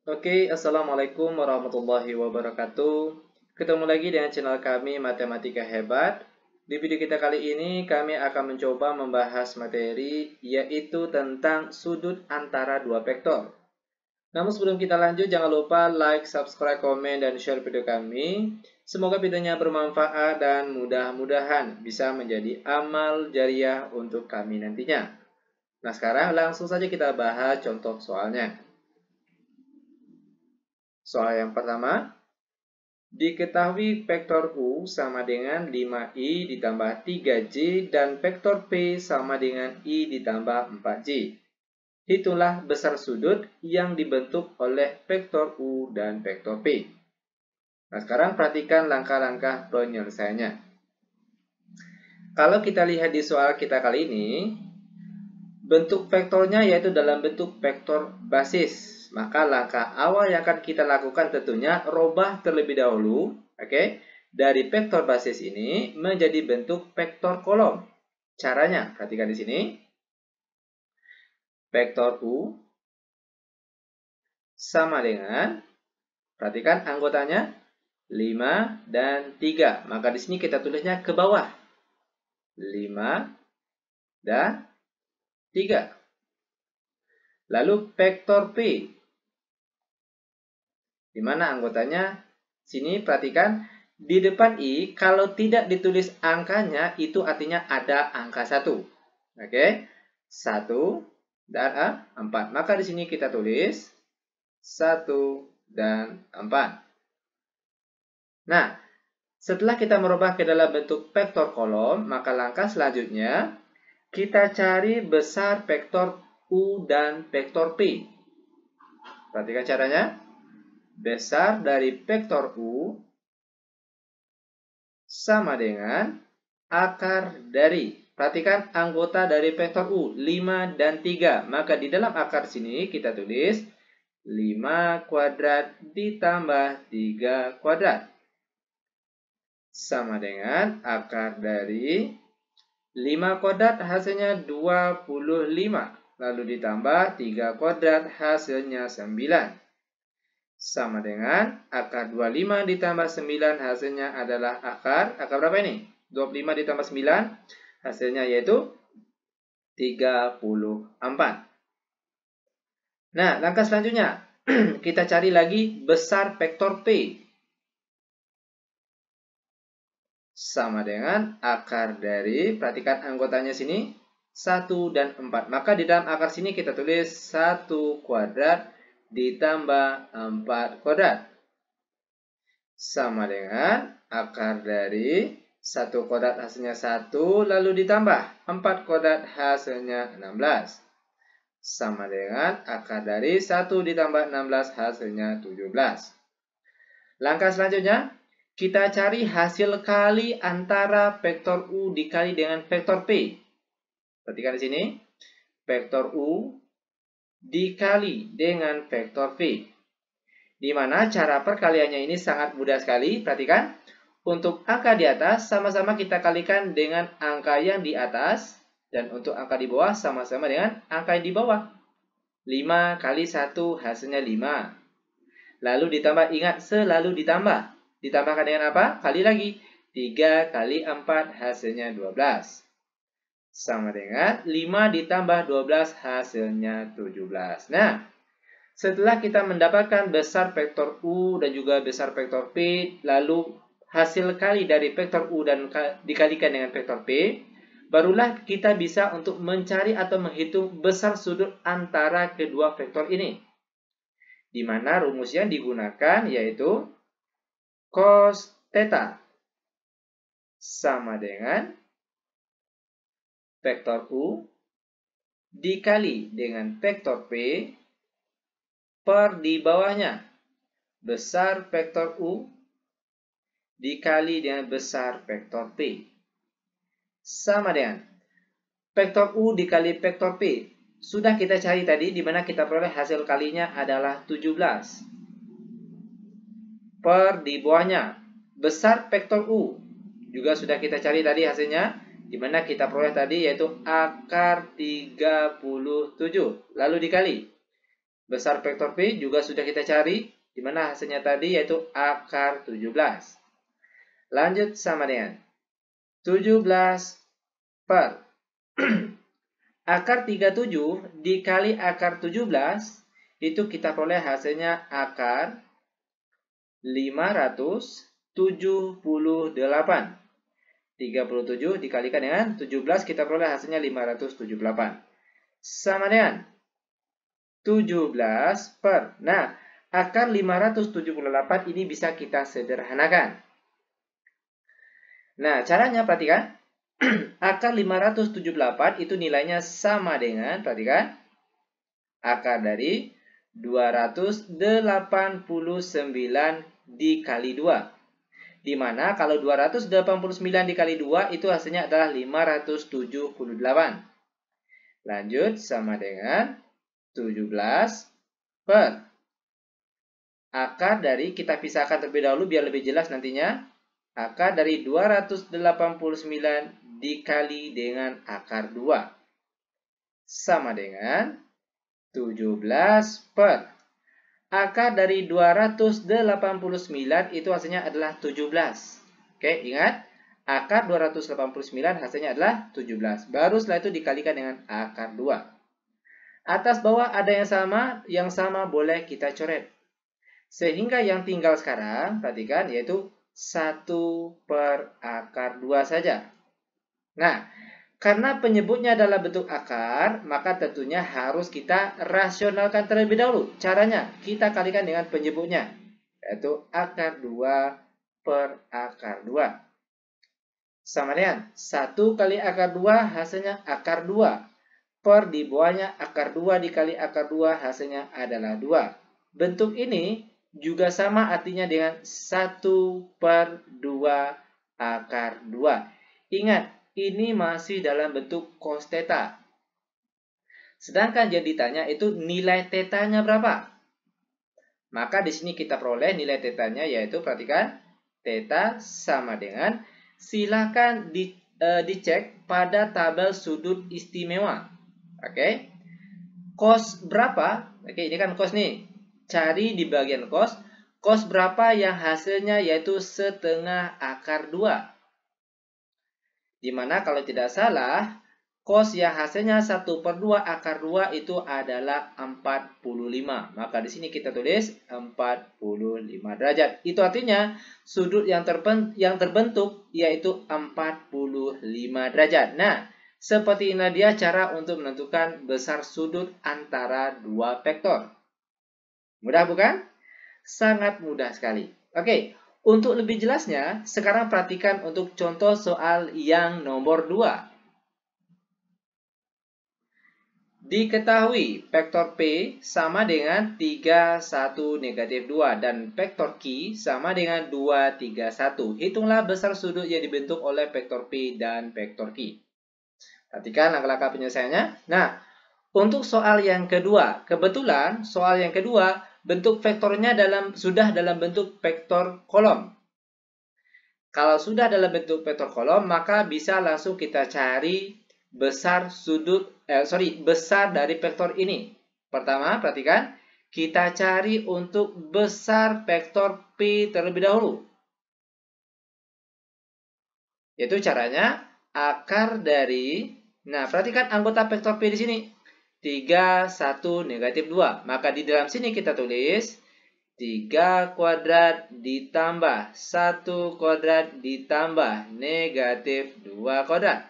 Oke, Assalamualaikum warahmatullahi wabarakatuh. Ketemu lagi dengan channel kami Matematika Hebat. Di video kita kali ini kami akan mencoba membahas materi yaitu tentang sudut antara dua vektor. Namun sebelum kita lanjut, jangan lupa like, subscribe, komen, dan share video kami. Semoga videonya bermanfaat dan mudah-mudahan bisa menjadi amal jariah untuk kami nantinya. Nah, sekarang langsung saja kita bahas contoh soalnya. Soal yang pertama, diketahui vektor U sama dengan 5I ditambah 3J dan vektor P sama dengan I ditambah 4J. Hitunglah besar sudut yang dibentuk oleh vektor U dan vektor P. Nah, sekarang perhatikan langkah-langkah penyelesaiannya. Kalau kita lihat di soal kita kali ini, bentuk vektornya yaitu dalam bentuk vektor basis. Maka langkah awal yang akan kita lakukan tentunya rubah terlebih dahulu, dari vektor basis ini menjadi bentuk vektor kolom. Caranya, perhatikan di sini. Vektor U sama dengan, perhatikan anggotanya, 5 dan 3. Maka di sini kita tulisnya ke bawah. 5 dan 3. Lalu vektor P. Di mana anggotanya? Sini perhatikan, di depan I kalau tidak ditulis angkanya itu artinya ada angka 1. Oke? 1 dan 4. Maka di sini kita tulis 1 dan 4. Nah, setelah kita merubah ke dalam bentuk vektor kolom, maka langkah selanjutnya kita cari besar vektor U dan vektor P. Perhatikan caranya. Besar dari vektor U sama dengan akar dari, perhatikan anggota dari vektor U, 5 dan 3. Maka di dalam akar sini kita tulis 5 kuadrat ditambah 3 kuadrat. Sama dengan akar dari 5 kuadrat hasilnya 25. Lalu ditambah 3 kuadrat hasilnya 9. Sama dengan akar 25 ditambah 9 hasilnya adalah akar berapa ini? 25 ditambah 9 hasilnya yaitu 34. Nah, langkah selanjutnya kita cari lagi besar vektor P. Sama dengan akar dari, perhatikan anggotanya sini, 1 dan 4. Maka di dalam akar sini kita tulis 1 kuadrat ditambah 4 kuadrat. Sama dengan akar dari 1 kuadrat hasilnya 1, lalu ditambah 4 kuadrat hasilnya 16. Sama dengan akar dari 1 ditambah 16 hasilnya 17. Langkah selanjutnya, kita cari hasil kali antara vektor U dikali dengan vektor P. Perhatikan di sini, vektor U dikali dengan vektor P. Di mana cara perkaliannya ini sangat mudah sekali. Perhatikan, untuk angka di atas sama-sama kita kalikan dengan angka yang di atas, dan untuk angka di bawah sama-sama dengan angka yang di bawah. 5 kali 1 hasilnya 5. Lalu ditambah, ingat selalu ditambah. Ditambahkan dengan apa? Kali lagi. 3 kali 4 hasilnya 12. Sama dengan 5 ditambah 12 hasilnya 17. Nah, setelah kita mendapatkan besar vektor U dan juga besar vektor P, lalu hasil kali dari vektor U dan dikalikan dengan vektor P, barulah kita bisa untuk mencari atau menghitung besar sudut antara kedua vektor ini. Di mana rumus yang digunakan yaitu cos theta sama dengan vektor U dikali dengan vektor P per di bawahnya besar vektor U dikali dengan besar vektor P. Sama dengan vektor U dikali vektor P. Sudah kita cari tadi, di mana kita peroleh hasil kalinya adalah 17. Per di bawahnya besar vektor U. Juga sudah kita cari tadi hasilnya, di mana kita peroleh tadi yaitu akar 37. Lalu dikali Besar vektor P juga sudah kita cari, di mana hasilnya tadi yaitu akar 17. Lanjut sama dengan 17 per akar 37 dikali akar 17, itu kita peroleh hasilnya akar 578. 37 dikalikan dengan 17, kita peroleh hasilnya 578. Sama dengan 17 per. Nah, akar 578 ini bisa kita sederhanakan. Nah, caranya perhatikan. Akar 578 itu nilainya sama dengan, perhatikan, akar dari 289 dikali 2. Dimana kalau 289 dikali 2 itu hasilnya adalah 578. Lanjut sama dengan 17 per akar dari, kita pisahkan terlebih dahulu biar lebih jelas nantinya. Akar dari 289 dikali dengan akar 2 sama dengan 17 per akar dari 289 itu hasilnya adalah 17. Oke, ingat, akar 289 hasilnya adalah 17. Baru setelah itu dikalikan dengan akar 2. Atas bawah ada yang sama boleh kita coret. Sehingga yang tinggal sekarang, perhatikan, yaitu 1 per akar 2 saja. Nah, karena penyebutnya adalah bentuk akar, maka tentunya harus kita rasionalkan terlebih dahulu. Caranya, kita kalikan dengan penyebutnya, yaitu akar 2 per akar 2. Sama dengan 1 kali akar 2 hasilnya akar 2. Per di bawahnya akar 2 dikali akar 2 hasilnya adalah 2. Bentuk ini juga sama artinya dengan 1 per 2 akar 2. Ingat, ini masih dalam bentuk cos theta. Sedangkan yang ditanya itu nilai tetanya berapa. Maka di sini kita peroleh nilai tetanya, yaitu perhatikan, theta sama dengan, silakan dicek pada tabel sudut istimewa. Oke. Cos berapa? Oke, ini kan cos nih. Cari di bagian cos. Cos berapa yang hasilnya yaitu setengah akar 2. Dimana kalau tidak salah, cos yang hasilnya 1 per 2 akar 2 itu adalah 45. Maka di sini kita tulis 45 derajat. Itu artinya sudut yang terbentuk yaitu 45 derajat. Nah, seperti inilah dia cara untuk menentukan besar sudut antara dua vektor. Mudah bukan? Sangat mudah sekali. Oke, untuk lebih jelasnya, sekarang perhatikan untuk contoh soal yang nomor 2. Diketahui vektor P sama dengan 3, 1, negatif 2 dan vektor Q sama dengan 2, 3, 1. Hitunglah besar sudut yang dibentuk oleh vektor P dan vektor Q. Perhatikan langkah-langkah penyelesaiannya. Nah, untuk soal yang kedua, kebetulan soal yang kedua bentuk vektornya sudah dalam bentuk vektor kolom. Kalau sudah dalam bentuk vektor kolom, maka bisa langsung kita cari besar dari vektor ini. Pertama, perhatikan, kita cari untuk besar vektor P terlebih dahulu. Yaitu caranya akar dari, nah perhatikan anggota vektor P di sini. 3, 1, negatif 2. Maka di dalam sini kita tulis 3 kuadrat ditambah 1 kuadrat ditambah negatif 2 kuadrat.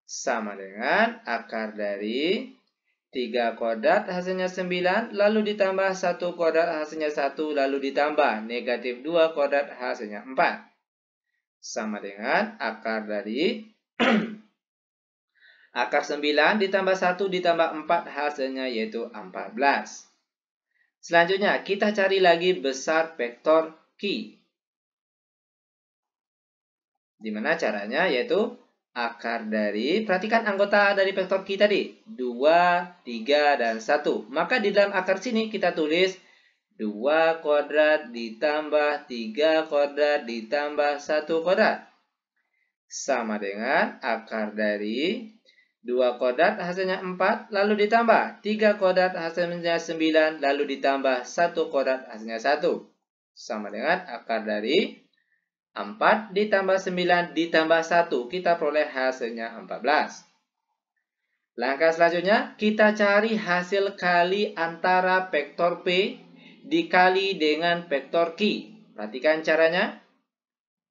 Sama dengan akar dari 3 kuadrat hasilnya 9, lalu ditambah 1 kuadrat hasilnya 1, lalu ditambah negatif 2 kuadrat hasilnya 4. Sama dengan akar dari akar 9 ditambah 1 ditambah 4 hasilnya yaitu 14. Selanjutnya kita cari lagi besar vektor Q. Dimana caranya yaitu akar dari, perhatikan anggota dari vektor Q tadi, 2, 3, dan 1. Maka di dalam akar sini kita tulis 2 kuadrat ditambah 3 kuadrat ditambah 1 kuadrat. Sama dengan akar dari 2 kuadrat hasilnya 4, lalu ditambah 3 kuadrat hasilnya 9, lalu ditambah 1 kuadrat hasilnya 1. Sama dengan akar dari 4 ditambah 9 ditambah 1. Kita peroleh hasilnya 14. Langkah selanjutnya, kita cari hasil kali antara vektor P dikali dengan vektor Q. Perhatikan caranya.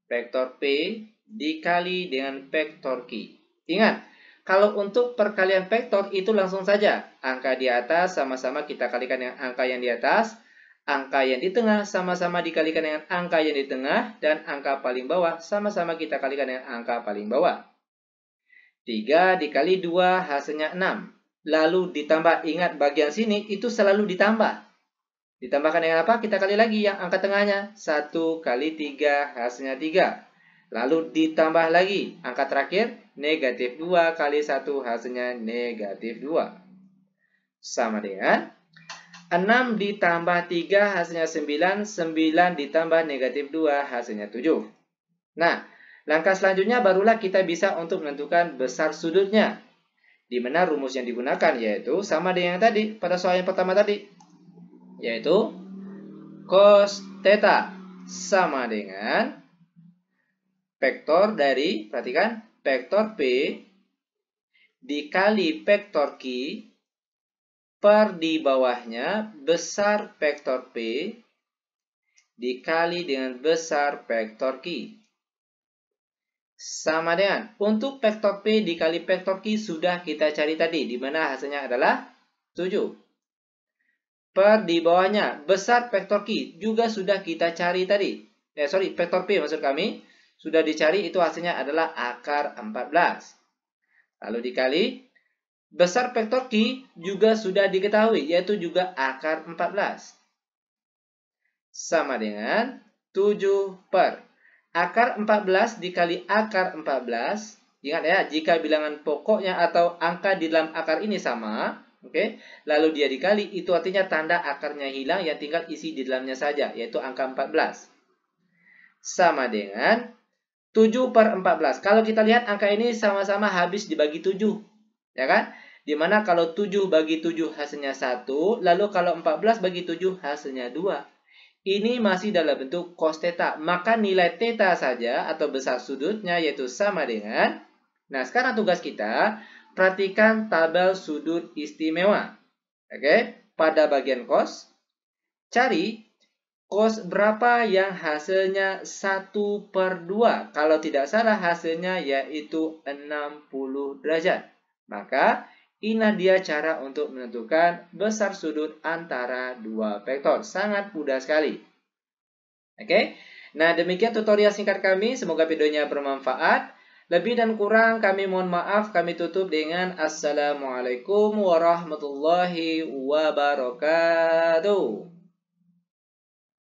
Vektor P dikali dengan vektor Q. Ingat, kalau untuk perkalian vektor itu langsung saja. Angka di atas sama-sama kita kalikan dengan angka yang di atas. Angka yang di tengah sama-sama dikalikan dengan angka yang di tengah. Dan angka paling bawah sama-sama kita kalikan dengan angka paling bawah. 3 dikali 2 hasilnya 6. Lalu ditambah, ingat bagian sini itu selalu ditambah. Ditambahkan dengan apa? Kita kali lagi yang angka tengahnya. 1 kali 3 hasilnya 3. Lalu ditambah lagi angka terakhir. Negatif 2 kali 1 hasilnya negatif 2. Sama dengan 6 ditambah 3 hasilnya 9. 9 ditambah negatif 2 hasilnya 7. Nah, langkah selanjutnya barulah kita bisa untuk menentukan besar sudutnya. Di mana rumus yang digunakan yaitu sama dengan yang tadi pada soal yang pertama tadi. Yaitu cos theta sama dengan vektor dari, perhatikan, vektor P dikali vektor Q per di bawahnya besar vektor P dikali dengan besar vektor Q. Sama dengan, untuk vektor P dikali vektor Q sudah kita cari tadi, di mana hasilnya adalah 7. Per di bawahnya, besar vektor Q juga sudah kita cari tadi. Vektor P maksud kami, sudah dicari itu hasilnya adalah akar 14. Lalu dikali, besar vektor Q juga sudah diketahui, yaitu juga akar 14. Sama dengan 7 per akar 14 dikali akar 14. Ingat ya, jika bilangan pokoknya atau angka di dalam akar ini sama, oke, lalu dia dikali, itu artinya tanda akarnya hilang, yang tinggal isi di dalamnya saja, yaitu angka 14. Sama dengan 7 per 14. Kalau kita lihat angka ini sama-sama habis dibagi 7. Ya kan? Dimana kalau 7 bagi 7 hasilnya 1. Lalu kalau 14 bagi 7 hasilnya 2. Ini masih dalam bentuk cos theta. Maka nilai theta saja atau besar sudutnya yaitu sama dengan. Nah, sekarang tugas kita. Perhatikan tabel sudut istimewa. Oke? Pada bagian cos. Cari cos berapa yang hasilnya 1 per 2. Kalau tidak salah hasilnya yaitu 60 derajat. Maka inilah dia cara untuk menentukan besar sudut antara dua vektor. Sangat mudah sekali. Oke. Nah, demikian tutorial singkat kami. Semoga videonya bermanfaat. Lebih dan kurang kami mohon maaf. Kami tutup dengan Assalamualaikum warahmatullahi wabarakatuh.